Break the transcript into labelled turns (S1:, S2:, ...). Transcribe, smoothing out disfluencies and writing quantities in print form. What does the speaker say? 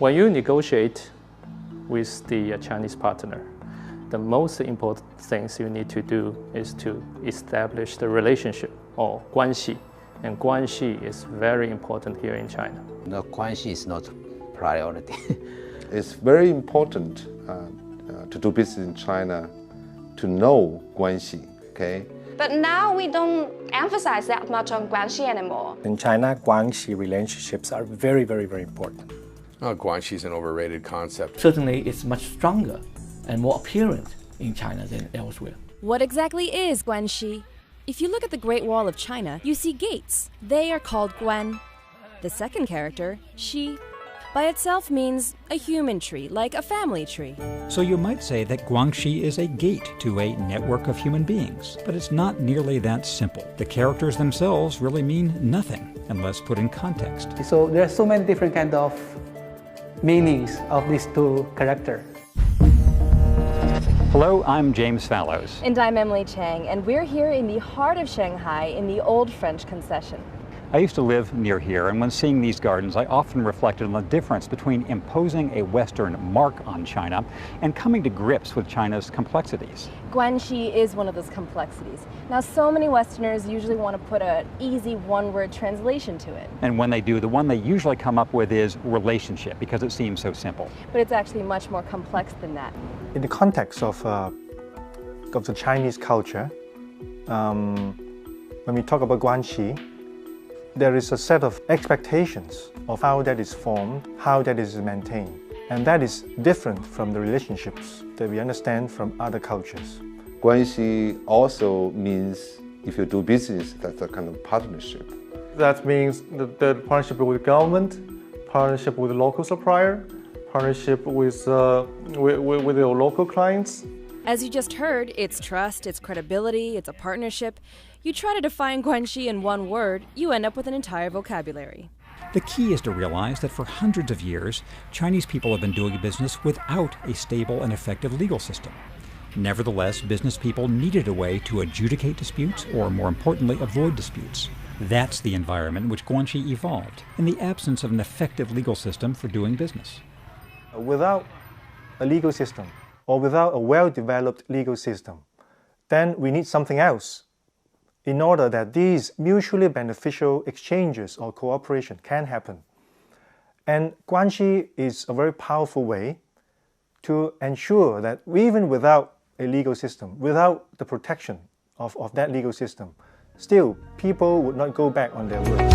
S1: When you negotiate with the Chinese partner, the most important things you need to do is to establish the relationship, or GuanXi. And GuanXi is very important here in China.
S2: No, GuanXi is not priority.
S3: It's very important to do business in China to know GuanXi, okay?
S4: But now we don't emphasize that much on GuanXi anymore.
S5: In China, GuanXi relationships are very, very, very important.
S6: Oh, GuanXi is an overrated concept.
S7: Certainly, it's much stronger and more apparent in China than elsewhere.
S8: What exactly is GuanXi? If you look at the Great Wall of China, you see gates. They are called Guan. The second character, Xi, by itself means a human tree, like a family tree.
S9: So you might say that GuanXi is a gate to a network of human beings, but it's not nearly that simple. The characters themselves really mean nothing unless put in context.
S10: So there are so many different kind of meanings of these two characters.
S9: Hello, I'm James Fallows.
S11: And I'm Emily Chang, and we're here in the heart of Shanghai in the old French concession.
S9: I used to live near here, and when seeing these gardens, I often reflected on the difference between imposing a Western mark on China and coming to grips with China's complexities.
S11: GuanXi is one of those complexities. Now, so many Westerners usually want to put an easy one-word translation to it.
S9: And when they do, the one they usually come up with is relationship, because it seems so simple.
S11: But it's actually much more complex than that.
S5: In the context of the Chinese culture, when we talk about GuanXi, there is a set of expectations of how that is formed, how that is maintained. And that is different from the relationships that we understand from other cultures.
S3: GuanXi also means if you do business, that's a kind of partnership.
S12: That means the partnership with government, partnership with local supplier, partnership with your local clients.
S8: As you just heard, it's trust, it's credibility, it's a partnership. You try to define GuanXi in one word, you end up with an entire vocabulary.
S9: The key is to realize that for hundreds of years, Chinese people have been doing business without a stable and effective legal system. Nevertheless, business people needed a way to adjudicate disputes, or more importantly, avoid disputes. That's the environment in which GuanXi evolved, in the absence of an effective legal system for doing business.
S5: Without a legal system, or without a well-developed legal system, then we need something else in order that these mutually beneficial exchanges or cooperation can happen. And GuanXi is a very powerful way to ensure that even without a legal system, without the protection of that legal system, still people would not go back on their words.